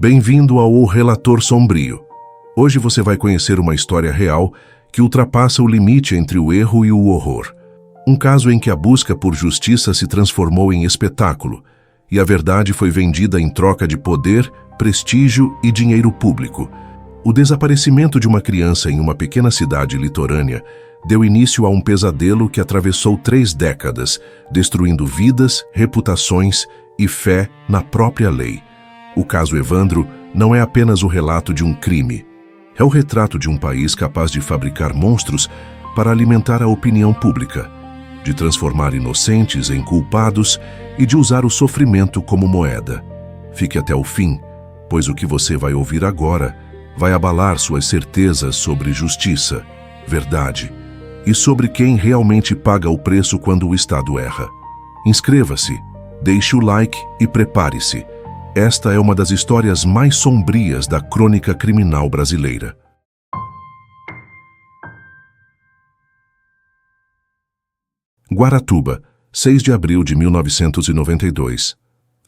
Bem-vindo ao O Relator Sombrio. Hoje você vai conhecer uma história real que ultrapassa o limite entre o erro e o horror. Um caso em que a busca por justiça se transformou em espetáculo e a verdade foi vendida em troca de poder, prestígio e dinheiro público. O desaparecimento de uma criança em uma pequena cidade litorânea deu início a um pesadelo que atravessou 3 décadas, destruindo vidas, reputações e fé na própria lei. O caso Evandro não é apenas o relato de um crime. É o retrato de um país capaz de fabricar monstros para alimentar a opinião pública, de transformar inocentes em culpados e de usar o sofrimento como moeda. Fique até o fim, pois o que você vai ouvir agora vai abalar suas certezas sobre justiça, verdade e sobre quem realmente paga o preço quando o Estado erra. Inscreva-se, deixe o like e prepare-se. Esta é uma das histórias mais sombrias da crônica criminal brasileira. Guaratuba, 6 de abril de 1992.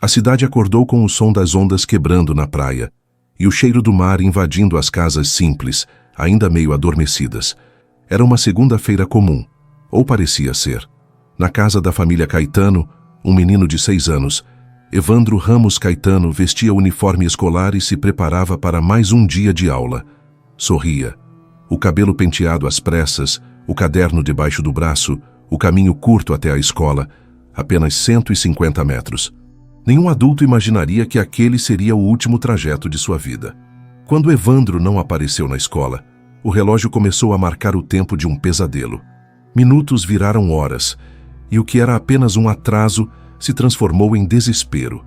A cidade acordou com o som das ondas quebrando na praia e o cheiro do mar invadindo as casas simples, ainda meio adormecidas. Era uma segunda-feira comum, ou parecia ser. Na casa da família Caetano, um menino de 6 anos, Evandro Ramos Caetano vestia o uniforme escolar e se preparava para mais um dia de aula. Sorria. O cabelo penteado às pressas, o caderno debaixo do braço, o caminho curto até a escola, apenas 150 metros. Nenhum adulto imaginaria que aquele seria o último trajeto de sua vida. Quando Evandro não apareceu na escola, o relógio começou a marcar o tempo de um pesadelo. Minutos viraram horas, e o que era apenas um atraso se transformou em desespero.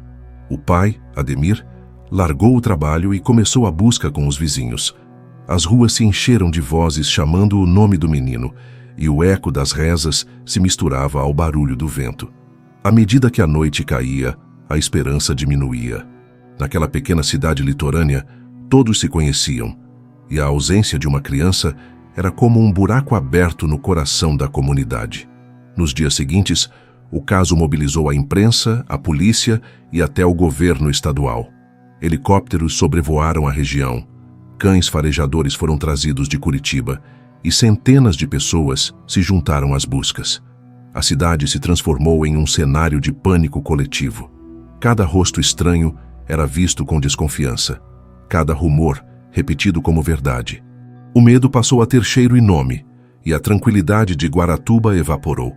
O pai, Ademir, largou o trabalho e começou a busca com os vizinhos. As ruas se encheram de vozes chamando o nome do menino, e o eco das rezas se misturava ao barulho do vento. À medida que a noite caía, a esperança diminuía. Naquela pequena cidade litorânea, todos se conheciam, e a ausência de uma criança era como um buraco aberto no coração da comunidade. Nos dias seguintes, o caso mobilizou a imprensa, a polícia e até o governo estadual. Helicópteros sobrevoaram a região, cães farejadores foram trazidos de Curitiba e centenas de pessoas se juntaram às buscas. A cidade se transformou em um cenário de pânico coletivo. Cada rosto estranho era visto com desconfiança, cada rumor repetido como verdade. O medo passou a ter cheiro e nome, e a tranquilidade de Guaratuba evaporou.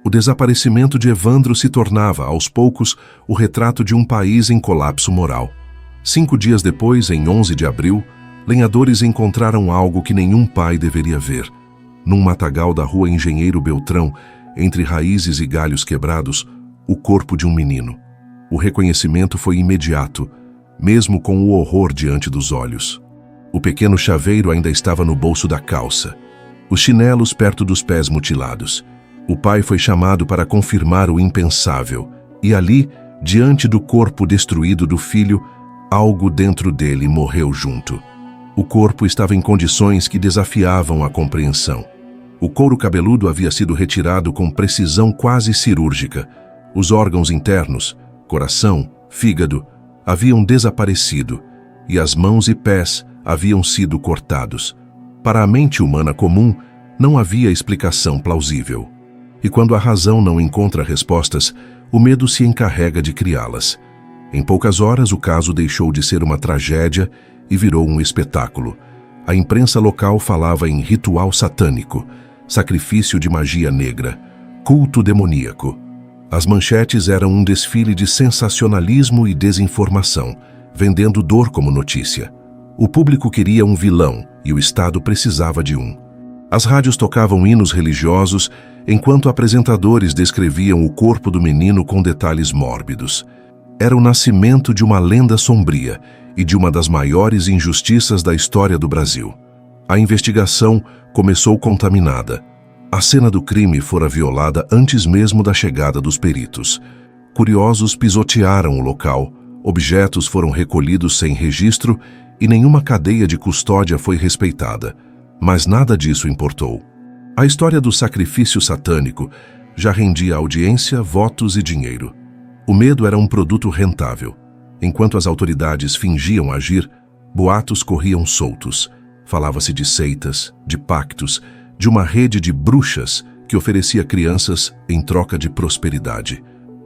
O desaparecimento de Evandro se tornava, aos poucos, o retrato de um país em colapso moral. 5 dias depois, em 11 de abril, lenhadores encontraram algo que nenhum pai deveria ver. Num matagal da rua Engenheiro Beltrão, entre raízes e galhos quebrados, o corpo de um menino. O reconhecimento foi imediato, mesmo com o horror diante dos olhos. O pequeno chaveiro ainda estava no bolso da calça, os chinelos perto dos pés mutilados. O pai foi chamado para confirmar o impensável, e ali, diante do corpo destruído do filho, algo dentro dele morreu junto. O corpo estava em condições que desafiavam a compreensão. O couro cabeludo havia sido retirado com precisão quase cirúrgica. Os órgãos internos, coração, fígado, haviam desaparecido, e as mãos e pés haviam sido cortados. Para a mente humana comum, não havia explicação plausível. E quando a razão não encontra respostas, o medo se encarrega de criá-las. Em poucas horas, o caso deixou de ser uma tragédia e virou um espetáculo. A imprensa local falava em ritual satânico, sacrifício de magia negra, culto demoníaco. As manchetes eram um desfile de sensacionalismo e desinformação, vendendo dor como notícia. O público queria um vilão e o Estado precisava de um. As rádios tocavam hinos religiosos, enquanto apresentadores descreviam o corpo do menino com detalhes mórbidos. Era o nascimento de uma lenda sombria e de uma das maiores injustiças da história do Brasil. A investigação começou contaminada. A cena do crime fora violada antes mesmo da chegada dos peritos. Curiosos pisotearam o local, objetos foram recolhidos sem registro e nenhuma cadeia de custódia foi respeitada. Mas nada disso importou. A história do sacrifício satânico já rendia audiência, votos e dinheiro. O medo era um produto rentável. Enquanto as autoridades fingiam agir, boatos corriam soltos. Falava-se de seitas, de pactos, de uma rede de bruxas que oferecia crianças em troca de prosperidade.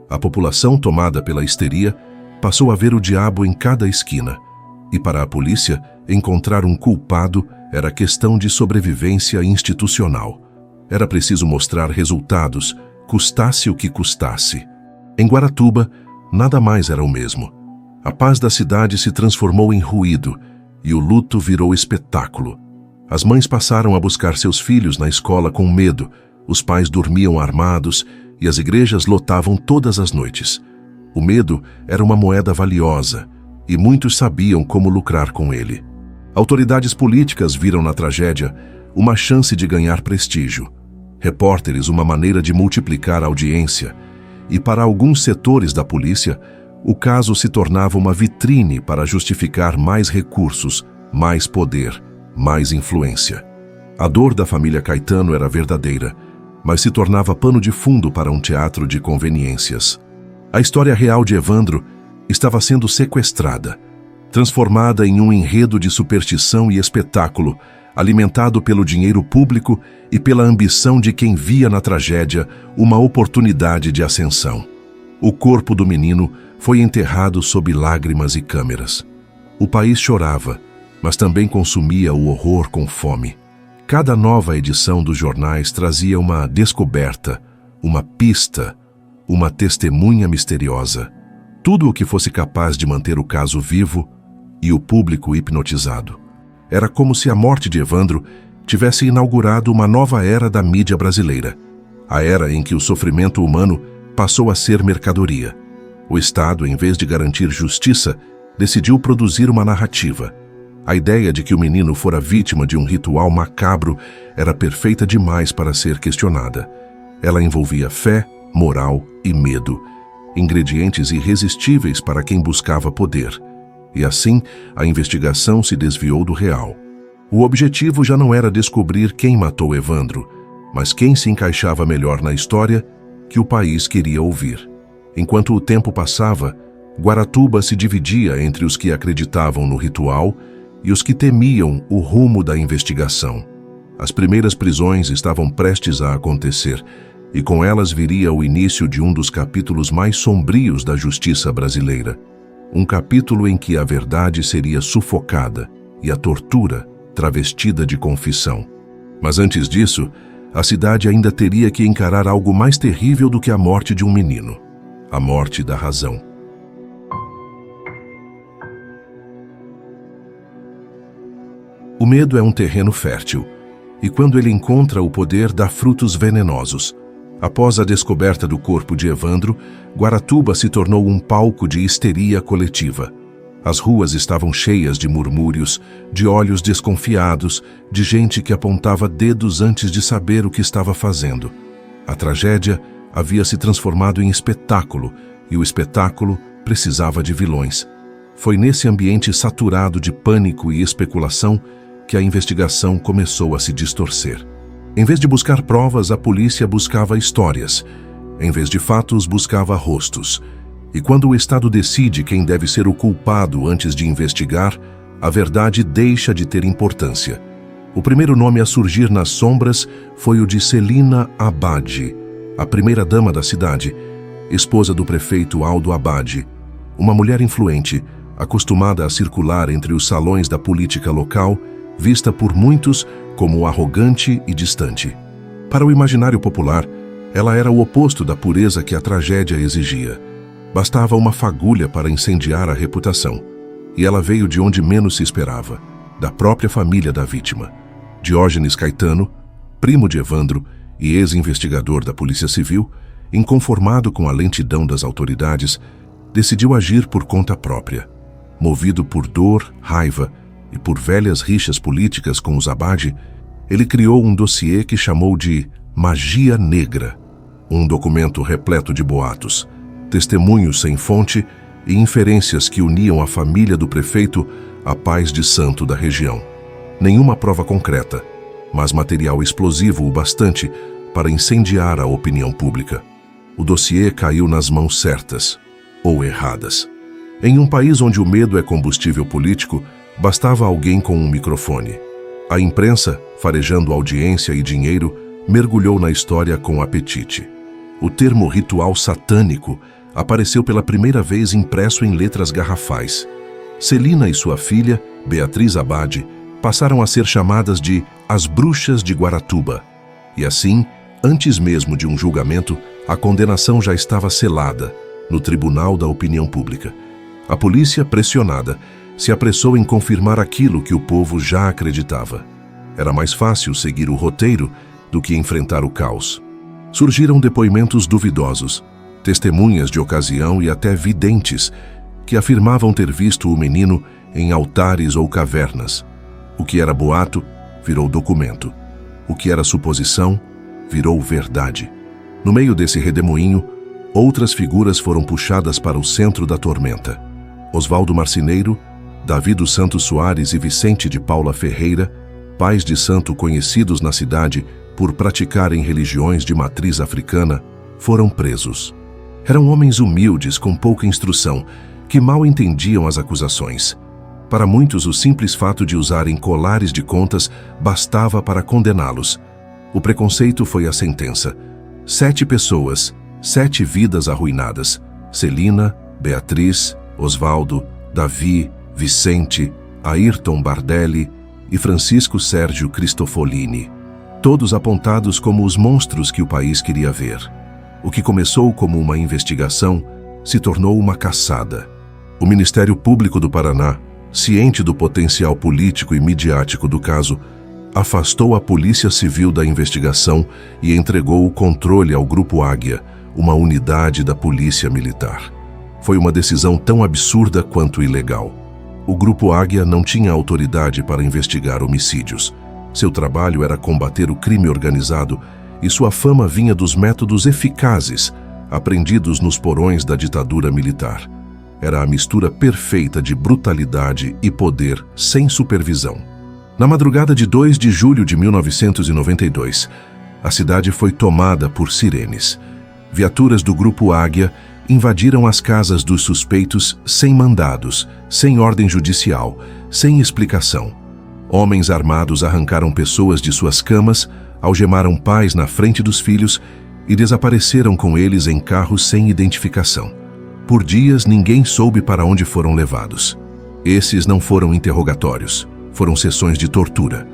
A população, tomada pela histeria, passou a ver o diabo em cada esquina. E para a polícia, encontrar um culpado era questão de sobrevivência institucional. Era preciso mostrar resultados, custasse o que custasse. Em Guaratuba, nada mais era o mesmo. A paz da cidade se transformou em ruído e o luto virou espetáculo. As mães passaram a buscar seus filhos na escola com medo, os pais dormiam armados e as igrejas lotavam todas as noites. O medo era uma moeda valiosa e muitos sabiam como lucrar com ele. Autoridades políticas viram na tragédia uma chance de ganhar prestígio. Repórteres, uma maneira de multiplicar a audiência. E para alguns setores da polícia, o caso se tornava uma vitrine para justificar mais recursos, mais poder, mais influência. A dor da família Caetano era verdadeira, mas se tornava pano de fundo para um teatro de conveniências. A história real de Evandro estava sendo sequestrada, transformada em um enredo de superstição e espetáculo, alimentado pelo dinheiro público e pela ambição de quem via na tragédia uma oportunidade de ascensão. O corpo do menino foi enterrado sob lágrimas e câmeras. O país chorava, mas também consumia o horror com fome. Cada nova edição dos jornais trazia uma descoberta, uma pista, uma testemunha misteriosa. Tudo o que fosse capaz de manter o caso vivo e o público hipnotizado. Era como se a morte de Evandro tivesse inaugurado uma nova era da mídia brasileira. A era em que o sofrimento humano passou a ser mercadoria. O Estado, em vez de garantir justiça, decidiu produzir uma narrativa. A ideia de que o menino fora vítima de um ritual macabro era perfeita demais para ser questionada. Ela envolvia fé, moral e medo, ingredientes irresistíveis para quem buscava poder. E assim, a investigação se desviou do real. O objetivo já não era descobrir quem matou Evandro, mas quem se encaixava melhor na história que o país queria ouvir. Enquanto o tempo passava, Guaratuba se dividia entre os que acreditavam no ritual e os que temiam o rumo da investigação. As primeiras prisões estavam prestes a acontecer, e com elas viria o início de um dos capítulos mais sombrios da justiça brasileira. Um capítulo em que a verdade seria sufocada e a tortura travestida de confissão. Mas antes disso, a cidade ainda teria que encarar algo mais terrível do que a morte de um menino: a morte da razão. O medo é um terreno fértil, e quando ele encontra o poder, dá frutos venenosos. Após a descoberta do corpo de Evandro, Guaratuba se tornou um palco de histeria coletiva. As ruas estavam cheias de murmúrios, de olhos desconfiados, de gente que apontava dedos antes de saber o que estava fazendo. A tragédia havia se transformado em espetáculo, e o espetáculo precisava de vilões. Foi nesse ambiente saturado de pânico e especulação que a investigação começou a se distorcer. Em vez de buscar provas, a polícia buscava histórias. Em vez de fatos, buscava rostos. E quando o Estado decide quem deve ser o culpado antes de investigar, a verdade deixa de ter importância. O primeiro nome a surgir nas sombras foi o de Celina Abade, a primeira-dama da cidade, esposa do prefeito Aldo Abade, uma mulher influente, acostumada a circular entre os salões da política local, vista por muitos como arrogante e distante. Para o imaginário popular, ela era o oposto da pureza que a tragédia exigia. Bastava uma fagulha para incendiar a reputação. E ela veio de onde menos se esperava, da própria família da vítima. Diógenes Caetano, primo de Evandro e ex-investigador da Polícia Civil, inconformado com a lentidão das autoridades, decidiu agir por conta própria. Movido por dor, raiva e por velhas rixas políticas com os Abade, ele criou um dossiê que chamou de Magia Negra, um documento repleto de boatos, testemunhos sem fonte e inferências que uniam a família do prefeito à paz de santo da região. Nenhuma prova concreta, mas material explosivo o bastante para incendiar a opinião pública. O dossiê caiu nas mãos certas ou erradas. Em um país onde o medo é combustível político, bastava alguém com um microfone. A imprensa, farejando audiência e dinheiro, mergulhou na história com apetite. O termo ritual satânico apareceu pela primeira vez impresso em letras garrafais. Celina e sua filha, Beatriz Abade, passaram a ser chamadas de as Bruxas de Guaratuba. E assim, antes mesmo de um julgamento, a condenação já estava selada no Tribunal da Opinião Pública. A polícia, pressionada, se apressou em confirmar aquilo que o povo já acreditava. Era mais fácil seguir o roteiro do que enfrentar o caos. Surgiram depoimentos duvidosos, testemunhas de ocasião e até videntes que afirmavam ter visto o menino em altares ou cavernas. O que era boato virou documento. O que era suposição virou verdade. No meio desse redemoinho, outras figuras foram puxadas para o centro da tormenta. Oswaldo Marceneiro, Davi dos Santos Soares e Vicente de Paula Ferreira, pais de santo conhecidos na cidade por praticarem religiões de matriz africana, foram presos. Eram homens humildes com pouca instrução, que mal entendiam as acusações. Para muitos, o simples fato de usarem colares de contas bastava para condená-los. O preconceito foi a sentença. 7 pessoas, 7 vidas arruinadas. Celina, Beatriz, Oswaldo, Davi, Vicente, Ayrton Bardelli e Francisco Sérgio Cristofolini. Todos apontados como os monstros que o país queria ver. O que começou como uma investigação se tornou uma caçada. O Ministério Público do Paraná, ciente do potencial político e midiático do caso, afastou a Polícia Civil da investigação e entregou o controle ao Grupo Águia, uma unidade da Polícia Militar. Foi uma decisão tão absurda quanto ilegal. O Grupo Águia não tinha autoridade para investigar homicídios. Seu trabalho era combater o crime organizado e sua fama vinha dos métodos eficazes aprendidos nos porões da ditadura militar. Era a mistura perfeita de brutalidade e poder sem supervisão. Na madrugada de 2 de julho de 1992, a cidade foi tomada por sirenes. Viaturas do Grupo Águia invadiram as casas dos suspeitos sem mandados, sem ordem judicial, sem explicação. Homens armados arrancaram pessoas de suas camas, algemaram pais na frente dos filhos e desapareceram com eles em carros sem identificação. Por dias, ninguém soube para onde foram levados. Esses não foram interrogatórios, foram sessões de tortura.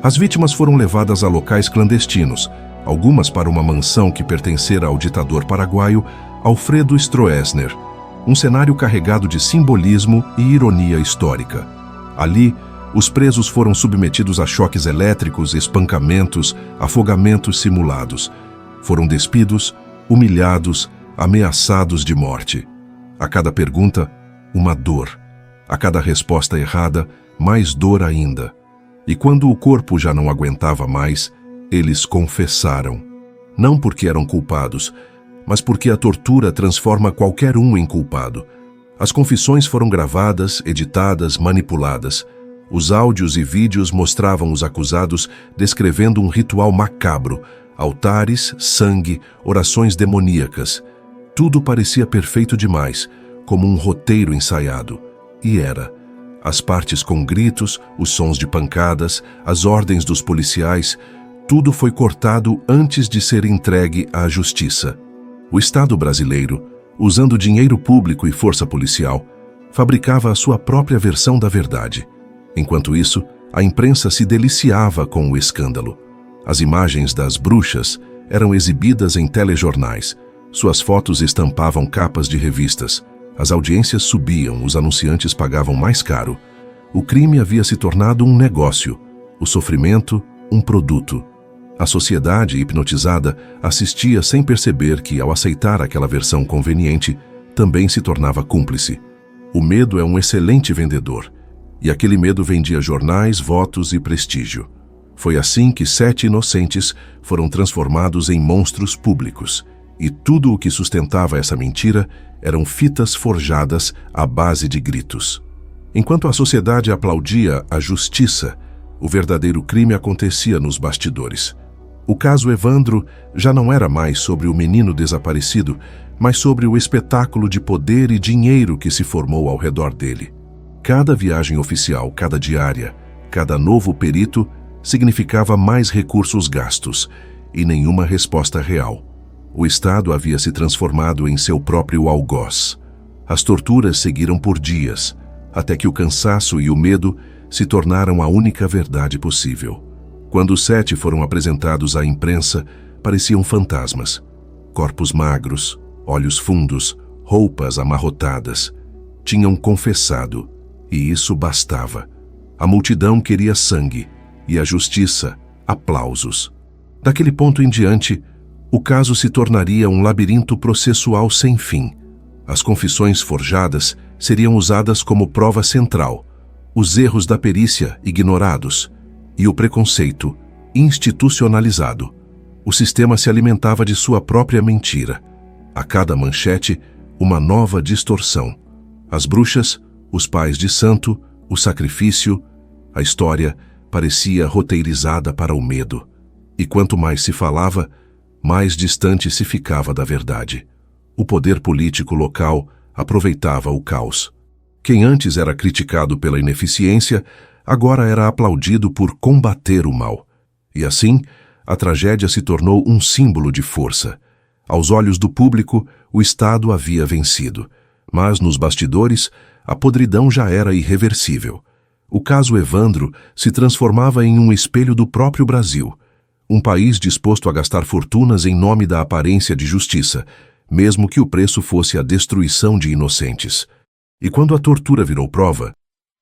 As vítimas foram levadas a locais clandestinos, algumas para uma mansão que pertencera ao ditador paraguaio Alfredo Stroessner, um cenário carregado de simbolismo e ironia histórica. Ali, os presos foram submetidos a choques elétricos, espancamentos, afogamentos simulados. Foram despidos, humilhados, ameaçados de morte. A cada pergunta, uma dor. A cada resposta errada, mais dor ainda. E quando o corpo já não aguentava mais, eles confessaram. Não porque eram culpados, mas porque a tortura transforma qualquer um em culpado. As confissões foram gravadas, editadas, manipuladas. Os áudios e vídeos mostravam os acusados descrevendo um ritual macabro, altares, sangue, orações demoníacas. Tudo parecia perfeito demais, como um roteiro ensaiado. E era. As partes com gritos, os sons de pancadas, as ordens dos policiais, tudo foi cortado antes de ser entregue à justiça. O Estado brasileiro, usando dinheiro público e força policial, fabricava a sua própria versão da verdade. Enquanto isso, a imprensa se deliciava com o escândalo. As imagens das bruxas eram exibidas em telejornais. Suas fotos estampavam capas de revistas. As audiências subiam, os anunciantes pagavam mais caro. O crime havia se tornado um negócio, o sofrimento, um produto. A sociedade, hipnotizada, assistia sem perceber que, ao aceitar aquela versão conveniente, também se tornava cúmplice. O medo é um excelente vendedor, e aquele medo vendia jornais, votos e prestígio. Foi assim que 7 inocentes foram transformados em monstros públicos, e tudo o que sustentava essa mentira eram fitas forjadas à base de gritos. Enquanto a sociedade aplaudia a justiça, o verdadeiro crime acontecia nos bastidores. O caso Evandro já não era mais sobre o menino desaparecido, mas sobre o espetáculo de poder e dinheiro que se formou ao redor dele. Cada viagem oficial, cada diária, cada novo perito significava mais recursos gastos e nenhuma resposta real. O Estado havia se transformado em seu próprio algoz. As torturas seguiram por dias, até que o cansaço e o medo se tornaram a única verdade possível. Quando os 7 foram apresentados à imprensa, pareciam fantasmas. Corpos magros, olhos fundos, roupas amarrotadas. Tinham confessado, e isso bastava. A multidão queria sangue, e a justiça, aplausos. Daquele ponto em diante, o caso se tornaria um labirinto processual sem fim. As confissões forjadas seriam usadas como prova central, os erros da perícia ignorados e o preconceito institucionalizado. O sistema se alimentava de sua própria mentira. A cada manchete, uma nova distorção. As bruxas, os pais de santo, o sacrifício, a história parecia roteirizada para o medo. E quanto mais se falava, mais distante se ficava da verdade. O poder político local aproveitava o caos. Quem antes era criticado pela ineficiência, agora era aplaudido por combater o mal. E assim, a tragédia se tornou um símbolo de força. Aos olhos do público, o Estado havia vencido. Mas, nos bastidores, a podridão já era irreversível. O caso Evandro se transformava em um espelho do próprio Brasil. Um país disposto a gastar fortunas em nome da aparência de justiça, mesmo que o preço fosse a destruição de inocentes. E quando a tortura virou prova,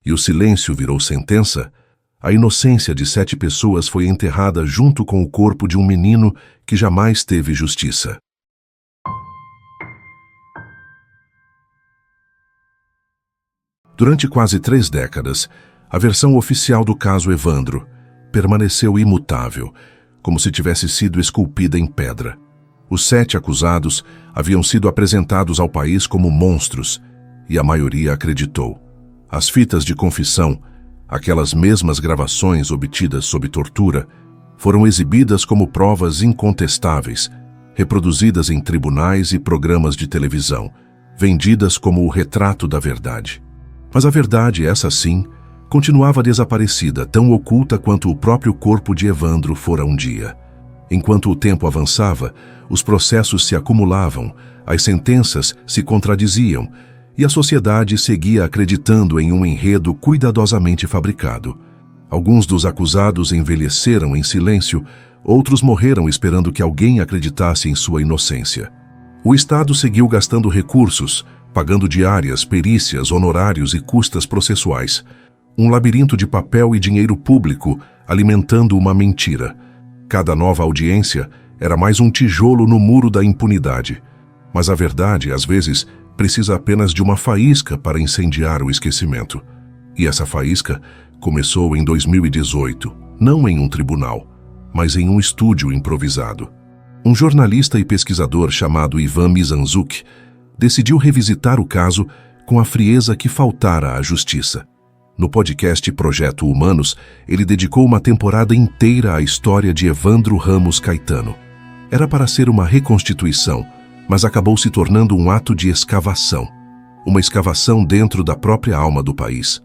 e o silêncio virou sentença, a inocência de 7 pessoas foi enterrada junto com o corpo de um menino que jamais teve justiça. Durante quase 3 décadas, a versão oficial do caso Evandro permaneceu imutável, como se tivesse sido esculpida em pedra. Os 7 acusados haviam sido apresentados ao país como monstros, e a maioria acreditou. As fitas de confissão, aquelas mesmas gravações obtidas sob tortura, foram exibidas como provas incontestáveis, reproduzidas em tribunais e programas de televisão, vendidas como o retrato da verdade. Mas a verdade, essa sim, continuava desaparecida, tão oculta quanto o próprio corpo de Evandro fora um dia. Enquanto o tempo avançava, os processos se acumulavam, as sentenças se contradiziam, e a sociedade seguia acreditando em um enredo cuidadosamente fabricado. Alguns dos acusados envelheceram em silêncio, outros morreram esperando que alguém acreditasse em sua inocência. O Estado seguiu gastando recursos, pagando diárias, perícias, honorários e custas processuais. Um labirinto de papel e dinheiro público alimentando uma mentira. Cada nova audiência era mais um tijolo no muro da impunidade. Mas a verdade, às vezes, precisa apenas de uma faísca para incendiar o esquecimento. E essa faísca começou em 2018, não em um tribunal, mas em um estúdio improvisado. Um jornalista e pesquisador chamado Ivan Mizanzuki decidiu revisitar o caso com a frieza que faltara à justiça. No podcast Projeto Humanos, ele dedicou uma temporada inteira à história de Evandro Ramos Caetano. Era para ser uma reconstituição, mas acabou se tornando um ato de escavação. Uma escavação dentro da própria alma do país.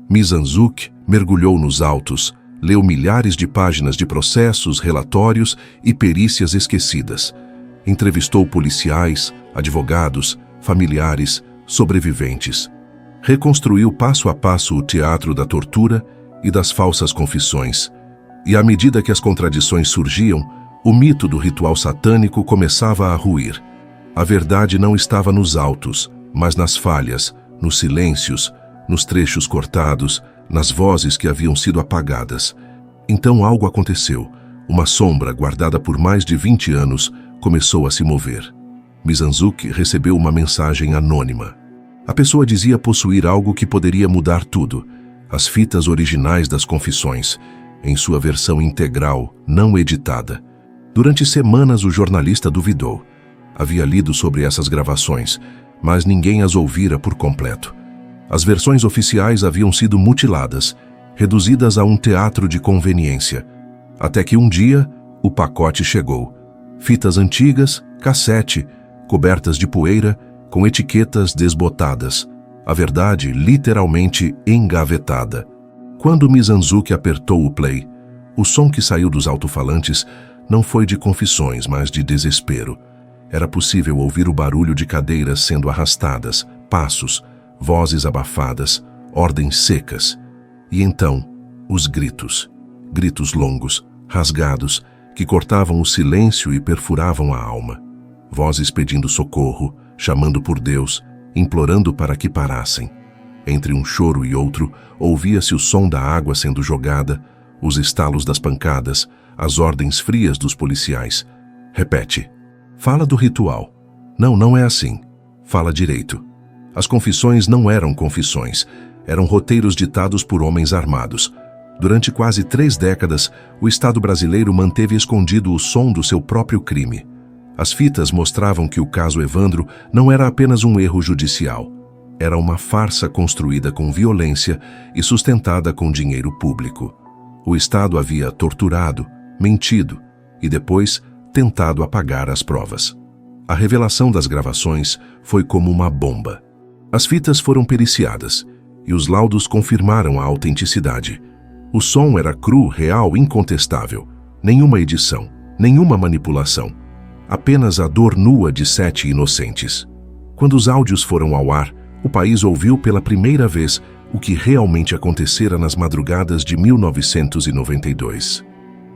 Mizanzuki mergulhou nos autos, leu milhares de páginas de processos, relatórios e perícias esquecidas. Entrevistou policiais, advogados, familiares, sobreviventes. Reconstruiu passo a passo o teatro da tortura e das falsas confissões. E à medida que as contradições surgiam, o mito do ritual satânico começava a ruir. A verdade não estava nos autos, mas nas falhas, nos silêncios, nos trechos cortados, nas vozes que haviam sido apagadas. Então algo aconteceu. Uma sombra guardada por mais de 20 anos começou a se mover. Mizanzuki recebeu uma mensagem anônima. A pessoa dizia possuir algo que poderia mudar tudo. As fitas originais das confissões, em sua versão integral, não editada. Durante semanas o jornalista duvidou. Havia lido sobre essas gravações, mas ninguém as ouvira por completo. As versões oficiais haviam sido mutiladas, reduzidas a um teatro de conveniência. Até que um dia, O pacote chegou. Fitas antigas, cassete, cobertas de poeira, com etiquetas desbotadas. A verdade literalmente engavetada. Quando Mizanzuki apertou o play, o som que saiu dos alto-falantes não foi de confissões, mas de desespero. Era possível ouvir o barulho de cadeiras sendo arrastadas, passos, vozes abafadas, ordens secas. E então, os gritos. Gritos longos, rasgados, que cortavam o silêncio e perfuravam a alma. Vozes pedindo socorro, chamando por Deus, implorando para que parassem. Entre um choro e outro, ouvia-se o som da água sendo jogada, os estalos das pancadas, as ordens frias dos policiais. Repete. Fala do ritual. Não, não é assim. Fala direito. As confissões não eram confissões, eram roteiros ditados por homens armados. Durante quase 3 décadas, o Estado brasileiro manteve escondido o som do seu próprio crime. As fitas mostravam que o caso Evandro não era apenas um erro judicial. Era uma farsa construída com violência e sustentada com dinheiro público. O Estado havia torturado, mentido e depois tentado apagar as provas. A revelação das gravações foi como uma bomba. As fitas foram periciadas e os laudos confirmaram a autenticidade. O som era cru, real, incontestável. Nenhuma edição, nenhuma manipulação. Apenas a dor nua de 7 inocentes. Quando os áudios foram ao ar, o país ouviu pela primeira vez o que realmente acontecera nas madrugadas de 1992.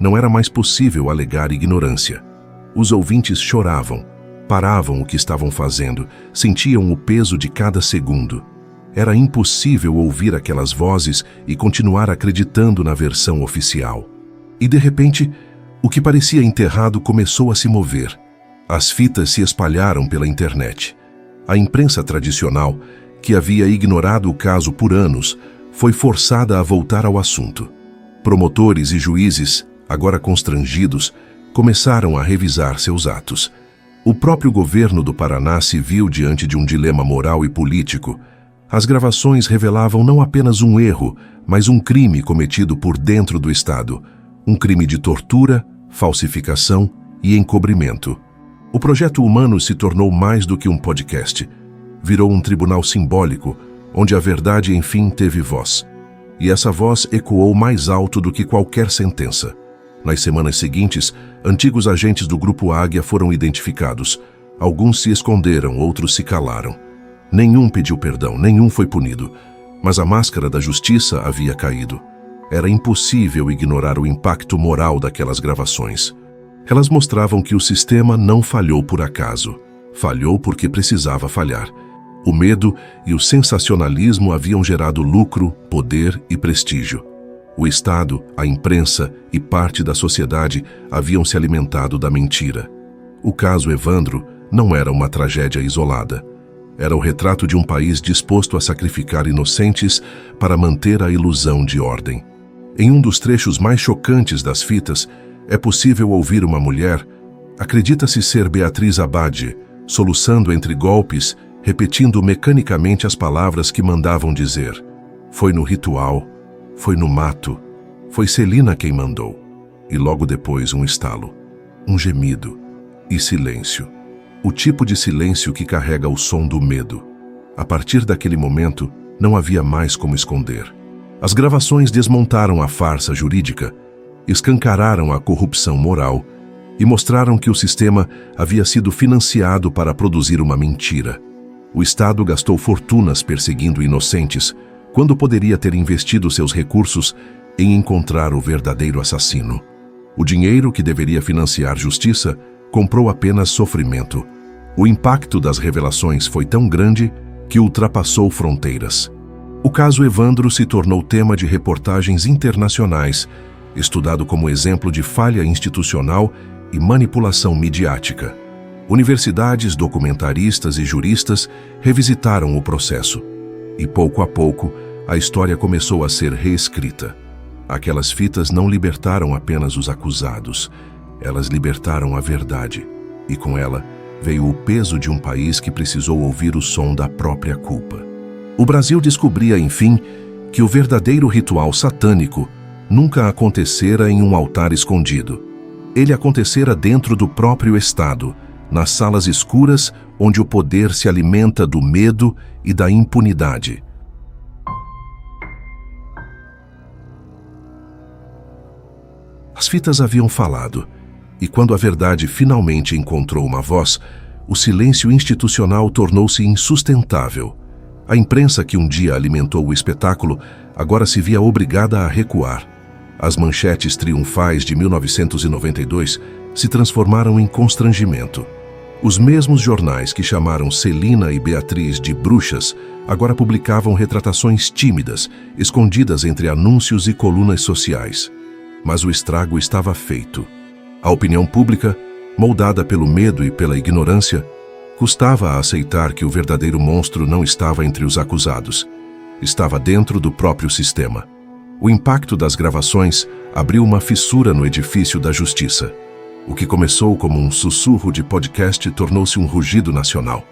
Não era mais possível alegar ignorância. Os ouvintes choravam, paravam o que estavam fazendo, sentiam o peso de cada segundo. Era impossível ouvir aquelas vozes e continuar acreditando na versão oficial. E de repente, o que parecia enterrado começou a se mover. As fitas se espalharam pela internet. A imprensa tradicional, que havia ignorado o caso por anos, foi forçada a voltar ao assunto. Promotores e juízes, agora constrangidos, começaram a revisar seus atos. O próprio governo do Paraná se viu diante de um dilema moral e político. As gravações revelavam não apenas um erro, mas um crime cometido por dentro do Estado. Um crime de tortura, falsificação e encobrimento. O Projeto Humano se tornou mais do que um podcast. Virou um tribunal simbólico, onde a verdade enfim teve voz. E essa voz ecoou mais alto do que qualquer sentença. Nas semanas seguintes, antigos agentes do Grupo Águia foram identificados. Alguns se esconderam, outros se calaram. Nenhum pediu perdão, nenhum foi punido. Mas a máscara da justiça havia caído. Era impossível ignorar o impacto moral daquelas gravações. Elas mostravam que o sistema não falhou por acaso. Falhou porque precisava falhar. O medo e o sensacionalismo haviam gerado lucro, poder e prestígio. O Estado, a imprensa e parte da sociedade haviam se alimentado da mentira. O caso Evandro não era uma tragédia isolada. Era o retrato de um país disposto a sacrificar inocentes para manter a ilusão de ordem. Em um dos trechos mais chocantes das fitas, é possível ouvir uma mulher, acredita-se ser Beatriz Abade, soluçando entre golpes, repetindo mecanicamente as palavras que mandavam dizer. Foi no ritual, foi no mato, foi Celina quem mandou. E logo depois um estalo, um gemido e silêncio. O tipo de silêncio que carrega o som do medo. A partir daquele momento, não havia mais como esconder. As gravações desmontaram a farsa jurídica, escancararam a corrupção moral e mostraram que o sistema havia sido financiado para produzir uma mentira. O Estado gastou fortunas perseguindo inocentes, quando poderia ter investido seus recursos em encontrar o verdadeiro assassino. O dinheiro que deveria financiar justiça comprou apenas sofrimento. O impacto das revelações foi tão grande que ultrapassou fronteiras. O caso Evandro se tornou tema de reportagens internacionais, estudado como exemplo de falha institucional e manipulação midiática. Universidades, documentaristas e juristas revisitaram o processo. E pouco a pouco, a história começou a ser reescrita. Aquelas fitas não libertaram apenas os acusados, elas libertaram a verdade. E com ela, veio o peso de um país que precisou ouvir o som da própria culpa. O Brasil descobria, enfim, que o verdadeiro ritual satânico nunca acontecera em um altar escondido. Ele acontecera dentro do próprio Estado, nas salas escuras onde o poder se alimenta do medo e da impunidade. As fitas haviam falado, e quando a verdade finalmente encontrou uma voz, o silêncio institucional tornou-se insustentável. A imprensa que um dia alimentou o espetáculo agora se via obrigada a recuar. As manchetes triunfais de 1992 se transformaram em constrangimento. Os mesmos jornais que chamaram Celina e Beatriz de bruxas agora publicavam retratações tímidas, escondidas entre anúncios e colunas sociais. Mas o estrago estava feito. A opinião pública, moldada pelo medo e pela ignorância, custava a aceitar que o verdadeiro monstro não estava entre os acusados. Estava dentro do próprio sistema. O impacto das gravações abriu uma fissura no edifício da justiça. O que começou como um sussurro de podcast tornou-se um rugido nacional.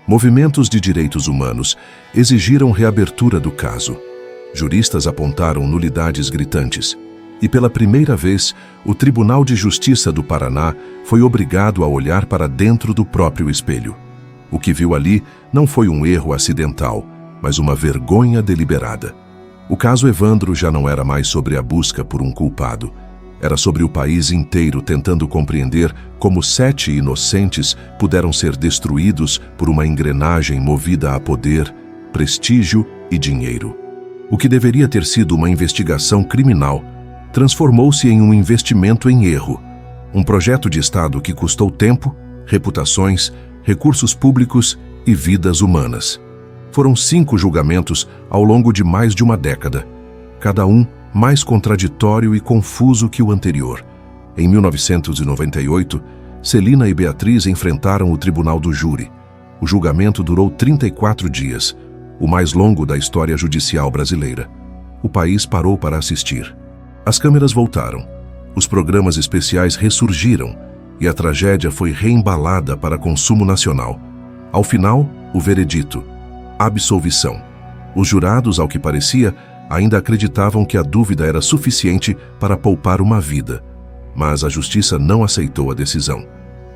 Movimentos de direitos humanos exigiram reabertura do caso. Juristas apontaram nulidades gritantes. E pela primeira vez, o Tribunal de Justiça do Paraná foi obrigado a olhar para dentro do próprio espelho. O que viu ali não foi um erro acidental, mas uma vergonha deliberada. O caso Evandro já não era mais sobre a busca por um culpado. Era sobre o país inteiro tentando compreender como 7 inocentes puderam ser destruídos por uma engrenagem movida a poder, prestígio e dinheiro. O que deveria ter sido uma investigação criminal transformou-se em um investimento em erro. Um projeto de Estado que custou tempo, reputações, recursos públicos e vidas humanas. Foram 5 julgamentos ao longo de mais de uma década, cada um mais contraditório e confuso que o anterior. Em 1998, Celina e Beatriz enfrentaram o Tribunal do Júri. O julgamento durou 34 dias, o mais longo da história judicial brasileira. O país parou para assistir. As câmeras voltaram, os programas especiais ressurgiram e a tragédia foi reembalada para consumo nacional. Ao final, o veredito: absolvição. Os jurados, ao que parecia, ainda acreditavam que a dúvida era suficiente para poupar uma vida. Mas a justiça não aceitou a decisão.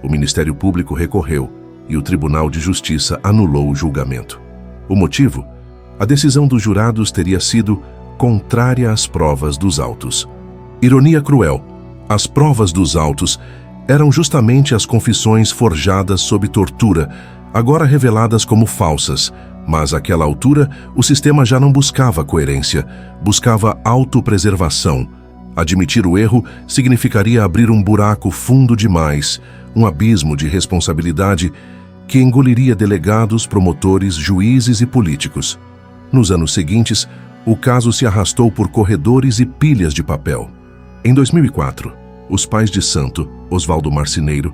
O Ministério Público recorreu e o Tribunal de Justiça anulou o julgamento. O motivo? A decisão dos jurados teria sido contrária às provas dos autos. Ironia cruel. As provas dos autos eram justamente as confissões forjadas sob tortura, agora reveladas como falsas, mas àquela altura o sistema já não buscava coerência, buscava autopreservação. Admitir o erro significaria abrir um buraco fundo demais, um abismo de responsabilidade que engoliria delegados, promotores, juízes e políticos. Nos anos seguintes, o caso se arrastou por corredores e pilhas de papel. Em 2004, os pais de Santo, Oswaldo Marceneiro,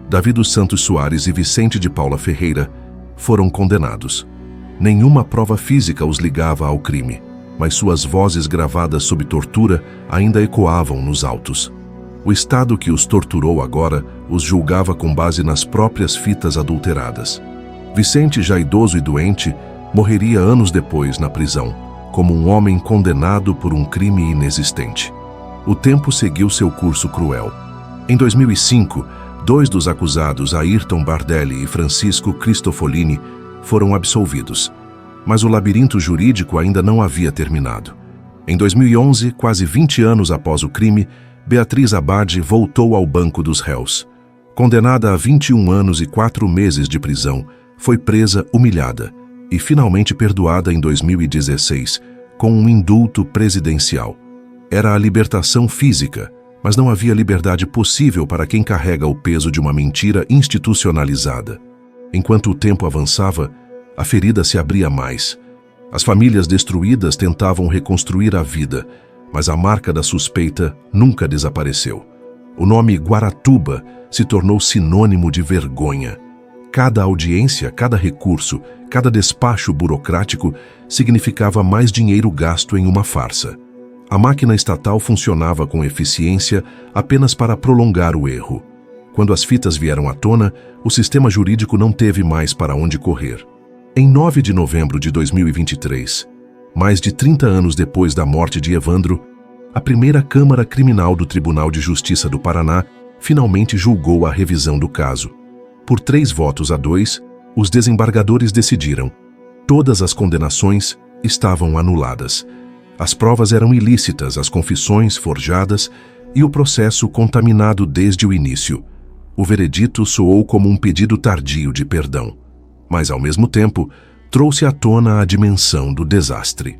Davi dos Santos Soares e Vicente de Paula Ferreira, foram condenados. Nenhuma prova física os ligava ao crime, mas suas vozes gravadas sob tortura ainda ecoavam nos autos. O Estado que os torturou agora os julgava com base nas próprias fitas adulteradas. Vicente, já idoso e doente, morreria anos depois na prisão, como um homem condenado por um crime inexistente. O tempo seguiu seu curso cruel. Em 2005, 2 dos acusados, Ayrton Bardelli e Francisco Cristofolini, foram absolvidos. Mas o labirinto jurídico ainda não havia terminado. Em 2011, quase 20 anos após o crime, Beatriz Abad voltou ao banco dos réus. Condenada a 21 anos e 4 meses de prisão, foi presa humilhada e finalmente perdoada em 2016, com um indulto presidencial. Era a libertação física, mas não havia liberdade possível para quem carrega o peso de uma mentira institucionalizada. Enquanto o tempo avançava, a ferida se abria mais. As famílias destruídas tentavam reconstruir a vida, mas a marca da suspeita nunca desapareceu. O nome Guaratuba se tornou sinônimo de vergonha. Cada audiência, cada recurso, cada despacho burocrático significava mais dinheiro gasto em uma farsa. A máquina estatal funcionava com eficiência apenas para prolongar o erro. Quando as fitas vieram à tona, o sistema jurídico não teve mais para onde correr. Em 9 de novembro de 2023, mais de 30 anos depois da morte de Evandro, a primeira Câmara Criminal do Tribunal de Justiça do Paraná finalmente julgou a revisão do caso. Por 3 votos a 2, os desembargadores decidiram. Todas as condenações estavam anuladas. As provas eram ilícitas, as confissões forjadas e o processo contaminado desde o início. O veredito soou como um pedido tardio de perdão, mas, ao mesmo tempo, trouxe à tona a dimensão do desastre.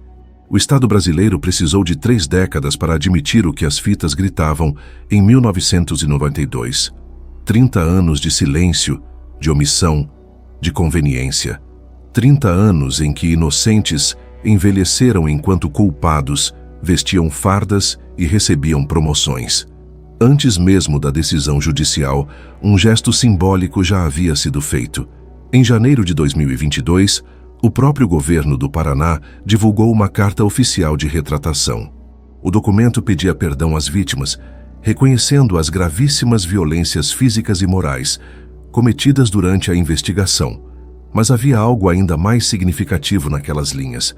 O Estado brasileiro precisou de 3 décadas para admitir o que as fitas gritavam em 1992. 30 anos de silêncio, de omissão, de conveniência. 30 anos em que inocentes envelheceram enquanto culpados vestiam fardas e recebiam promoções. Antes mesmo da decisão judicial, um gesto simbólico já havia sido feito. Em janeiro de 2022, o próprio governo do Paraná divulgou uma carta oficial de retratação. O documento pedia perdão às vítimas, reconhecendo as gravíssimas violências físicas e morais cometidas durante a investigação. Mas havia algo ainda mais significativo naquelas linhas: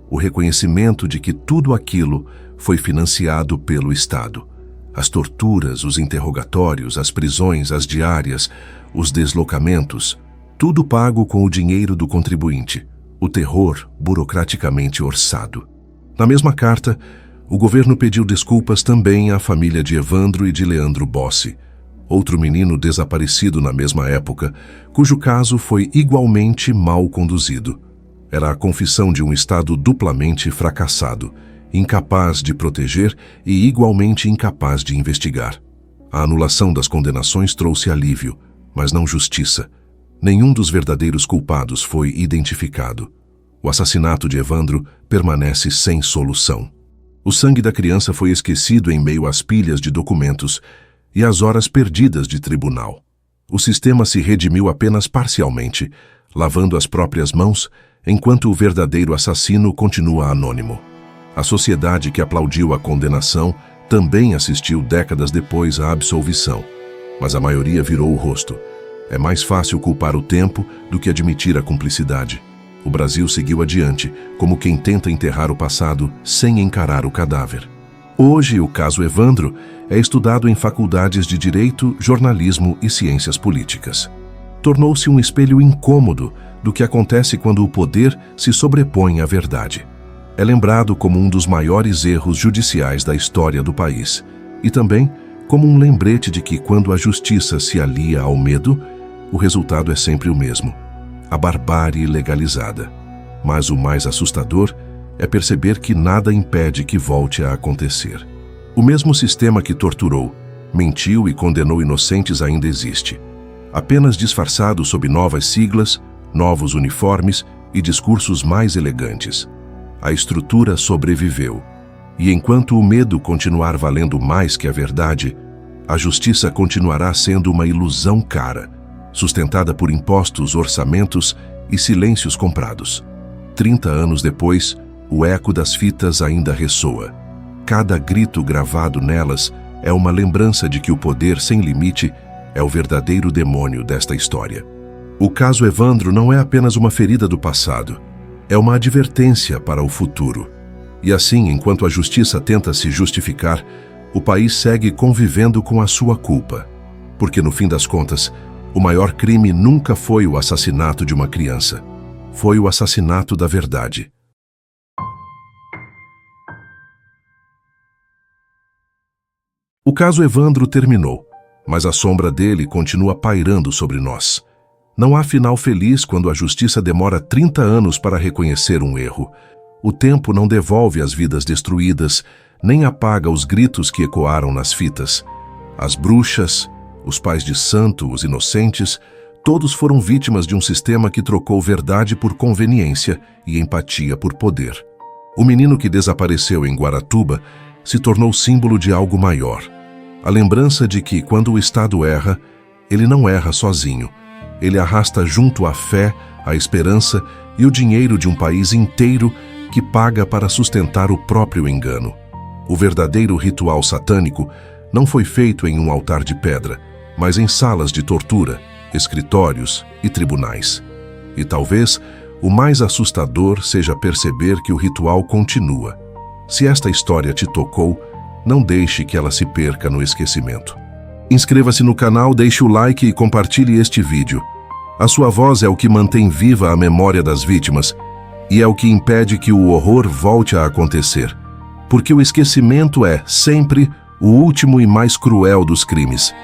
o reconhecimento de que tudo aquilo foi financiado pelo Estado. As torturas, os interrogatórios, as prisões, as diárias, os deslocamentos, tudo pago com o dinheiro do contribuinte. O terror burocraticamente orçado. Na mesma carta, o governo pediu desculpas também à família de Evandro e de Leandro Bossi, outro menino desaparecido na mesma época, cujo caso foi igualmente mal conduzido. Era a confissão de um Estado duplamente fracassado, incapaz de proteger e igualmente incapaz de investigar. A anulação das condenações trouxe alívio, mas não justiça. Nenhum dos verdadeiros culpados foi identificado. O assassinato de Evandro permanece sem solução. O sangue da criança foi esquecido em meio às pilhas de documentos e às horas perdidas de tribunal. O sistema se redimiu apenas parcialmente, lavando as próprias mãos, enquanto o verdadeiro assassino continua anônimo. A sociedade que aplaudiu a condenação também assistiu décadas depois à absolvição, mas a maioria virou o rosto. É mais fácil culpar o tempo do que admitir a cumplicidade. O Brasil seguiu adiante, como quem tenta enterrar o passado sem encarar o cadáver. Hoje, o caso Evandro é estudado em faculdades de Direito, Jornalismo e Ciências Políticas. Tornou-se um espelho incômodo do que acontece quando o poder se sobrepõe à verdade. É lembrado como um dos maiores erros judiciais da história do país, e também como um lembrete de que, quando a justiça se alia ao medo, o resultado é sempre o mesmo: a barbárie legalizada. Mas o mais assustador é perceber que nada impede que volte a acontecer. O mesmo sistema que torturou, mentiu e condenou inocentes ainda existe, apenas disfarçado sob novas siglas, novos uniformes e discursos mais elegantes. A estrutura sobreviveu, e enquanto o medo continuar valendo mais que a verdade, a justiça continuará sendo uma ilusão cara, sustentada por impostos, orçamentos e silêncios comprados. 30 anos depois, o eco das fitas ainda ressoa. Cada grito gravado nelas é uma lembrança de que o poder sem limite é o verdadeiro demônio desta história. O caso Evandro não é apenas uma ferida do passado, é uma advertência para o futuro. E assim, enquanto a justiça tenta se justificar, o país segue convivendo com a sua culpa. Porque, no fim das contas, o maior crime nunca foi o assassinato de uma criança. Foi o assassinato da verdade. O caso Evandro terminou, mas a sombra dele continua pairando sobre nós. Não há final feliz quando a justiça demora 30 anos para reconhecer um erro. O tempo não devolve as vidas destruídas, nem apaga os gritos que ecoaram nas fitas. As bruxas, os pais de santo, os inocentes, todos foram vítimas de um sistema que trocou verdade por conveniência e empatia por poder. O menino que desapareceu em Guaratuba se tornou símbolo de algo maior. A lembrança de que, quando o Estado erra, ele não erra sozinho. Ele arrasta junto a fé, a esperança e o dinheiro de um país inteiro que paga para sustentar o próprio engano. O verdadeiro ritual satânico não foi feito em um altar de pedra, mas em salas de tortura, escritórios e tribunais. E talvez o mais assustador seja perceber que o ritual continua. Se esta história te tocou, não deixe que ela se perca no esquecimento. Inscreva-se no canal, deixe o like e compartilhe este vídeo. A sua voz é o que mantém viva a memória das vítimas e é o que impede que o horror volte a acontecer. Porque o esquecimento é, sempre, o último e mais cruel dos crimes.